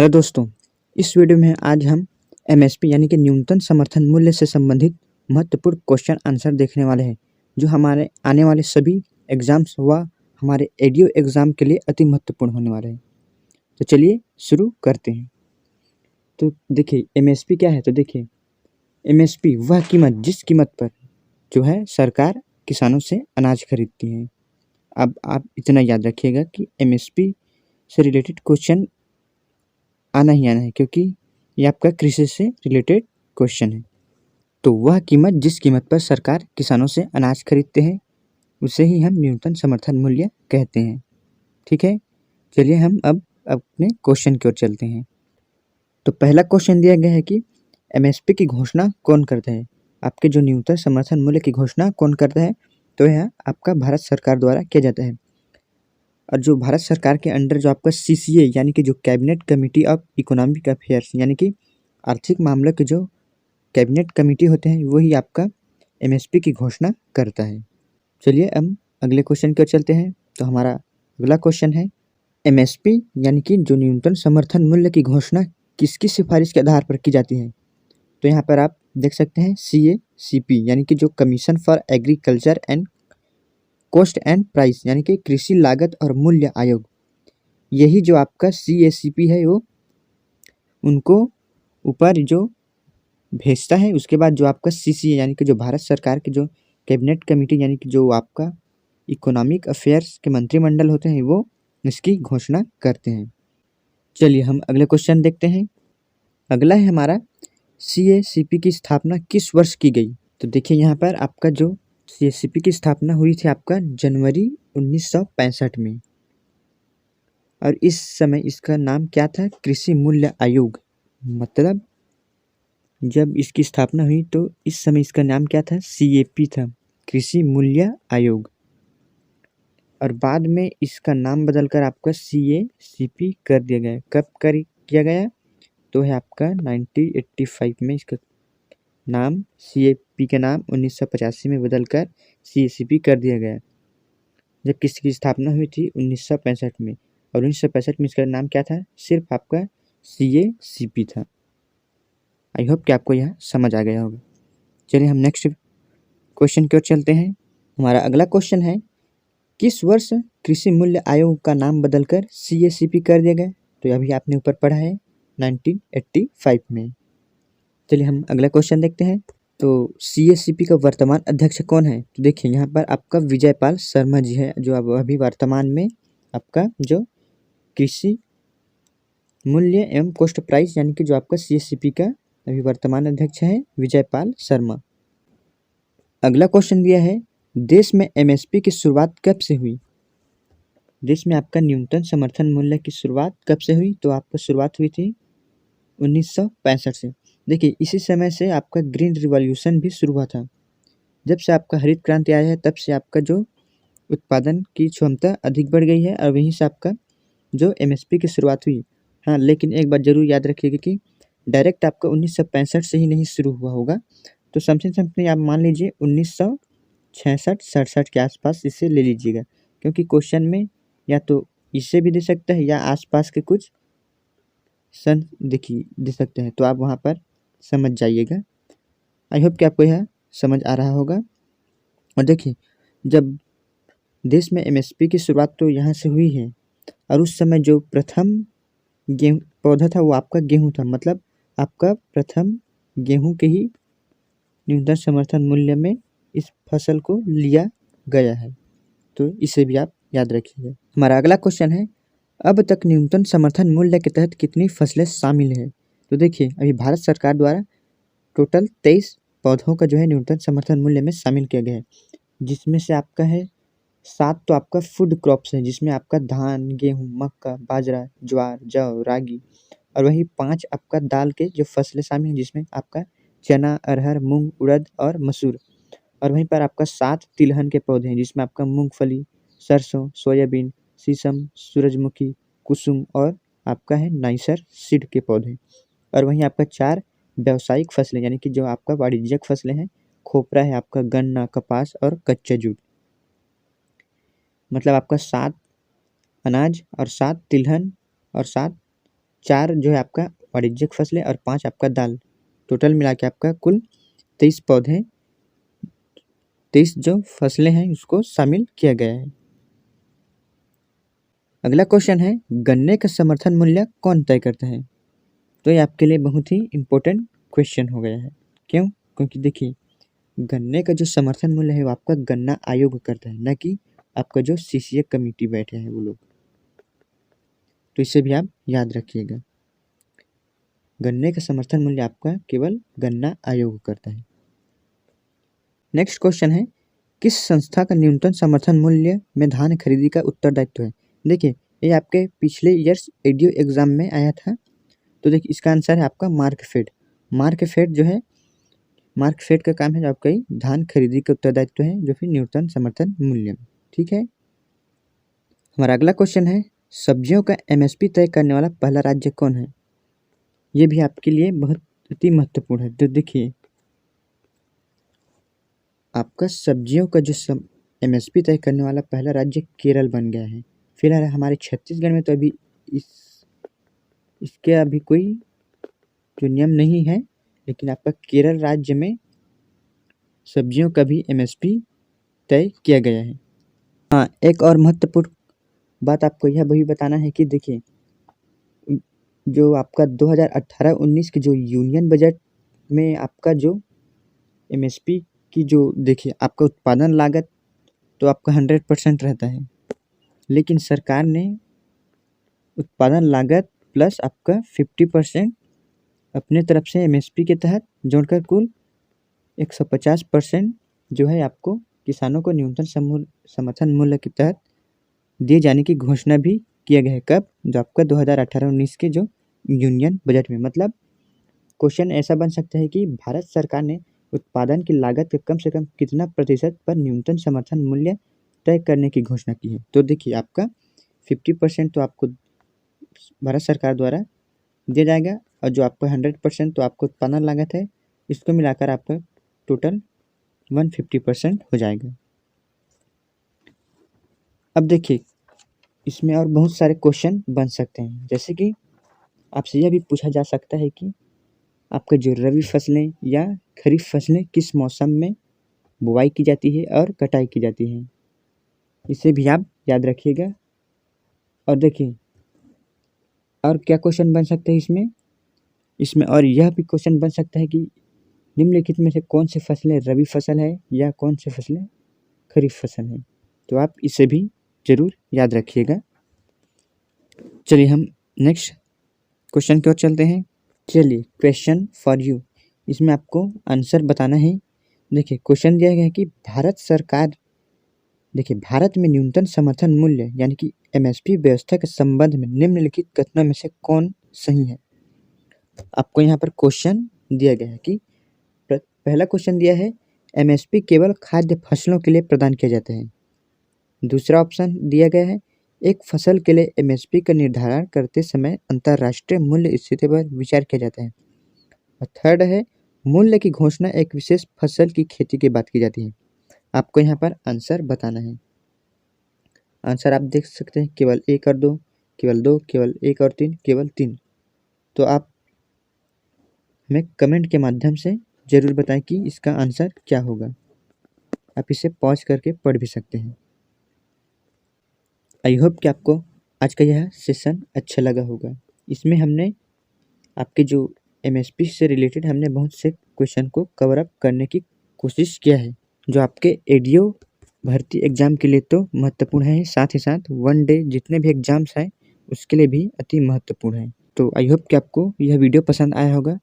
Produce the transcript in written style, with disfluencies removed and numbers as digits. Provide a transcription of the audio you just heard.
Hello दोस्तों, इस video में आज हम एमएसपी यानी कि न्यूनतम समर्थन मूल्य से संबंधित महत्वपूर्ण क्वेश्चन आंसर देखने वाले हैं, जो हमारे आने वाले सभी एग्जाम्स व हमारे एडीओ एग्ज़ाम के लिए अति महत्वपूर्ण होने वाले हैं। तो चलिए शुरू करते हैं। तो देखिए एमएसपी क्या है। तो देखिए एमएसपी वह कीमत जिस कीमत पर जो है सरकार किसानों से अनाज खरीदती है। अब आप इतना याद रखिएगा कि एमएसपी से रिलेटेड क्वेश्चन आना ही आना है, क्योंकि ये आपका कृषि से रिलेटेड क्वेश्चन है। तो वह कीमत जिस कीमत पर सरकार किसानों से अनाज खरीदते हैं उसे ही हम न्यूनतम समर्थन मूल्य कहते हैं। ठीक है, चलिए हम अब अपने क्वेश्चन की ओर चलते हैं। तो पहला क्वेश्चन दिया गया है कि एमएसपी की घोषणा कौन करता है। आपके जो न्यूनतम समर्थन मूल्य की घोषणा कौन करता है, तो यह आपका भारत सरकार द्वारा किया जाता है। और जो भारत सरकार के अंडर जो आपका सीसीए यानी कि जो cabinet committee of economic affairs यानी कि आर्थिक मामलों के जो कैबिनेट कमेटी होते हैं, वही आपका एमएसपी की घोषणा करता है। चलिए हम अगले क्वेश्चन की ओर चलते हैं। तो हमारा अगला क्वेश्चन है, एमएसपी यानी कि जो न्यूनतम समर्थन मूल्य की घोषणा किसकी सिफारिश के आधार पर की जाती है। तो यहाँ पर आप देख सकते हैं CACP यानी कि जो commission for agriculture and cost and price यानी कि कृषि लागत और मूल्य आयोग, यही जो आपका CACP है वो उनको ऊपर जो भेजता है। उसके बाद जो आपका CCA यानी कि जो भारत सरकार के जो कैबिनेट कमेटी यानी कि जो आपका इकोनॉमिक अफेयर्स के मंत्रिमंडल होते हैं, वो इसकी घोषणा करते हैं। चलिए हम अगले क्वेश्चन देखते हैं। अगला है हमारा, CACP की स्थापना किस वर्ष की गई। तो देखिए यहाँ पर आपका जो CACP की स्थापना हुई थी आपका जनवरी 1965 में, और इस समय इसका नाम क्या था, कृषि मूल्य आयोग। मतलब जब इसकी स्थापना हुई तो इस समय इसका नाम क्या था, CAP था, कृषि मूल्य आयोग। और बाद में इसका नाम बदलकर आपका CACP कर दिया गया। कब किया गया, तो है आपका 1985 में इसका नाम CAP का नाम 1985 में बदलकर CACP कर दिया गया। जब किसकी स्थापना हुई थी 1965 में, और 1965 में इसका नाम क्या था, सिर्फ आपका CACP था। आई होप कि आपको यह समझ आ गया होगा। चलिए हम नेक्स्ट क्वेश्चन की ओर चलते हैं। हमारा अगला क्वेश्चन है, किस वर्ष कृषि मूल्य आयोग का नाम बदलकर CACP कर दिया गया। तो अभी आपने ऊपर पढ़ा है 1985 में। चलिए हम अगला क्वेश्चन देखते हैं। तो CACP का वर्तमान अध्यक्ष कौन है। तो देखिए यहाँ पर आपका विजयपाल शर्मा जी है, जो अब अभी वर्तमान में आपका जो कृषि मूल्य एवं कॉस्ट प्राइस यानी कि जो आपका CACP का अभी वर्तमान अध्यक्ष है विजयपाल शर्मा। अगला क्वेश्चन दिया है, देश में MSP की शुरुआत कब से हुई। देश में आपका न्यूनतम समर्थन मूल्य की शुरुआत कब से हुई। तो आपका शुरुआत हुई थी 1965 से। देखिए इसी समय से आपका ग्रीन रिवॉल्यूशन भी शुरू हुआ था। जब से आपका हरित क्रांति आया है तब से आपका जो उत्पादन की क्षमता अधिक बढ़ गई है, और वहीं से आपका जो MSP की शुरुआत हुई। हाँ, लेकिन एक बात जरूर याद रखिएगा कि डायरेक्ट आपका 1965 से ही नहीं शुरू हुआ होगा। तो समथिंग आप मान लीजिए 1966-67 के आसपास इसे ले लीजिएगा, क्योंकि क्वेश्चन में या तो इससे भी दे सकता है या आसपास के कुछ सन दे सकते हैं, तो आप वहाँ पर समझ जाइएगा। आई होप कि आपको यह समझ आ रहा होगा। और देखिए जब देश में MSP की शुरुआत तो यहाँ से हुई है, और उस समय जो प्रथम गेहूँ पौधा था वो आपका गेहूँ था। मतलब आपका प्रथम गेहूँ के ही न्यूनतम समर्थन मूल्य में इस फसल को लिया गया है। तो इसे भी आप याद रखिएगा। हमारा अगला क्वेश्चन है, अब तक न्यूनतम समर्थन मूल्य के तहत कितनी फसलें शामिल हैं। तो देखिए अभी भारत सरकार द्वारा टोटल 23 पौधों का जो है न्यूनतम समर्थन मूल्य में शामिल किया गया है, जिसमें से आपका है 7 तो आपका फूड क्रॉप्स है, जिसमें आपका धान, गेहूँ, मक्का, बाजरा, ज्वार, जौ, रागी, और वही 5 आपका दाल के जो फसलें शामिल हैं, जिसमें आपका चना, अरहर, मूंग, उड़द और मसूर। और वहीं पर आपका 7 तिलहन के पौधे हैं, जिसमें आपका मूंगफली, सरसों, सोयाबीन, शीशम, सूरजमुखी, कुसुम और आपका है नाइसर सीड के पौधे। और वहीं आपका 4 व्यावसायिक फसलें यानी कि जो आपका वाणिज्यिक फसलें हैं, खोपरा है आपका, गन्ना, कपास और कच्चा जूट। मतलब आपका 7 अनाज और 7 तिलहन और 7 4 जो है आपका वाणिज्यिक फसलें और 5 आपका दाल, टोटल मिला के आपका कुल 23 पौधे 23 जो फसलें हैं उसको शामिल किया गया है। अगला क्वेश्चन है, गन्ने का समर्थन मूल्य कौन तय करता है? तो ये आपके लिए बहुत ही इम्पोर्टेंट क्वेश्चन हो गया है। क्यों? क्योंकि देखिए, गन्ने का जो समर्थन मूल्य है वो आपका गन्ना आयोग करता है, ना कि आपका जो सीसीए कमेटी बैठे हैं वो लोग। तो इसे भी आप याद रखिएगा, गन्ने का समर्थन मूल्य आपका केवल गन्ना आयोग करता है। नेक्स्ट क्वेश्चन है, किस संस्था का न्यूनतम समर्थन मूल्य में धान खरीदी का उत्तरदायित्व है? देखिए, ये आपके पिछले ईयर्स एडीओ एग्जाम में आया था। तो देखिए, इसका आंसर है आपका मार्कफेड। मार्कफेड जो है, मार्कफेड का काम है जो आपका ही धान खरीदी का उत्तरदायित्व है, जो फिर न्यूनतम समर्थन मूल्य में। ठीक है। हमारा अगला क्वेश्चन है, सब्जियों का एमएसपी तय करने वाला पहला राज्य कौन है? ये भी आपके लिए बहुत ही महत्वपूर्ण है। तो देखिए, आपका सब्जियों का जो एमएसपी तय करने वाला पहला राज्य केरल बन गया है। फिलहाल हमारे छत्तीसगढ़ में तो अभी इसके अभी कोई जो नियम नहीं है, लेकिन आपका केरल राज्य में सब्जियों का भी एमएसपी तय किया गया है। हाँ, एक और महत्वपूर्ण बात आपको यह भी बताना है कि देखिए, जो आपका 2018-19 की जो यूनियन बजट में आपका जो एमएसपी की जो देखिए आपका उत्पादन लागत तो आपका 100% रहता है, लेकिन सरकार ने उत्पादन लागत प्लस आपका 50% अपने तरफ से एमएसपी के तहत जोड़कर कुल 150% जो है आपको किसानों को न्यूनतम समर्थन मूल्य के तहत दिए जाने की घोषणा भी किया गया है। कब? जो आपका 2018-19 के जो यूनियन बजट में। मतलब क्वेश्चन ऐसा बन सकता है कि भारत सरकार ने उत्पादन की लागत के कम से कम कितना प्रतिशत पर न्यूनतम समर्थन मूल्य तय करने की घोषणा की है? तो देखिए, आपका 50% तो आपको भारत सरकार द्वारा दिया जाएगा, और जो आपका 100% तो आपको उत्पादन लागत है, इसको मिलाकर आपका टोटल 150% हो जाएगा। अब देखिए, इसमें और बहुत सारे क्वेश्चन बन सकते हैं, जैसे कि आपसे यह भी पूछा जा सकता है कि आपका जो रबी फसलें या खरीफ फसलें किस मौसम में बुवाई की जाती है और कटाई की जाती है, इसे भी आप याद रखिएगा। और देखिए, और क्या क्वेश्चन बन सकते हैं इसमें और यह भी क्वेश्चन बन सकता है कि निम्नलिखित में से कौन सी फसलें रबी फसल है या कौन सी फसलें खरीफ फसल है। तो आप इसे भी जरूर याद रखिएगा। चलिए हम नेक्स्ट क्वेश्चन की ओर चलते हैं। चलिए, क्वेश्चन फॉर यू, इसमें आपको आंसर बताना है। देखिए, क्वेश्चन दिया गया है कि भारत सरकार, देखिए, भारत में न्यूनतम समर्थन मूल्य यानी कि एमएसपी व्यवस्था के संबंध में निम्नलिखित कथनों में से कौन सही है? आपको यहाँ पर क्वेश्चन दिया गया है कि पहला क्वेश्चन दिया है, एमएसपी केवल खाद्य फसलों के लिए प्रदान किया जाता है। दूसरा ऑप्शन दिया गया है, एक फसल के लिए एमएसपी का निर्धारण करते समय अंतर्राष्ट्रीय मूल्य स्थिति पर विचार किया जाता है। और थर्ड है, मूल्य की घोषणा एक विशेष फसल की खेती के बाद की जाती है। आपको यहाँ पर आंसर बताना है। आंसर आप देख सकते हैं, केवल 1 और 2, केवल 2, केवल 1 और 3, केवल 3। तो आप हमें कमेंट के माध्यम से ज़रूर बताएं कि इसका आंसर क्या होगा। आप इसे पॉज करके पढ़ भी सकते हैं। आई होप कि आपको आज का यह सेशन अच्छा लगा होगा। इसमें हमने आपके जो एमएसपी से रिलेटेड हमने बहुत से क्वेश्चन को कवर अप करने की कोशिश किया है, जो आपके एडीओ भर्ती एग्ज़ाम के लिए तो महत्वपूर्ण है, साथ ही साथ वन डे जितने भी एग्ज़ाम्स हैं उसके लिए भी अति महत्वपूर्ण है। तो आई होप कि आपको यह वीडियो पसंद आया होगा।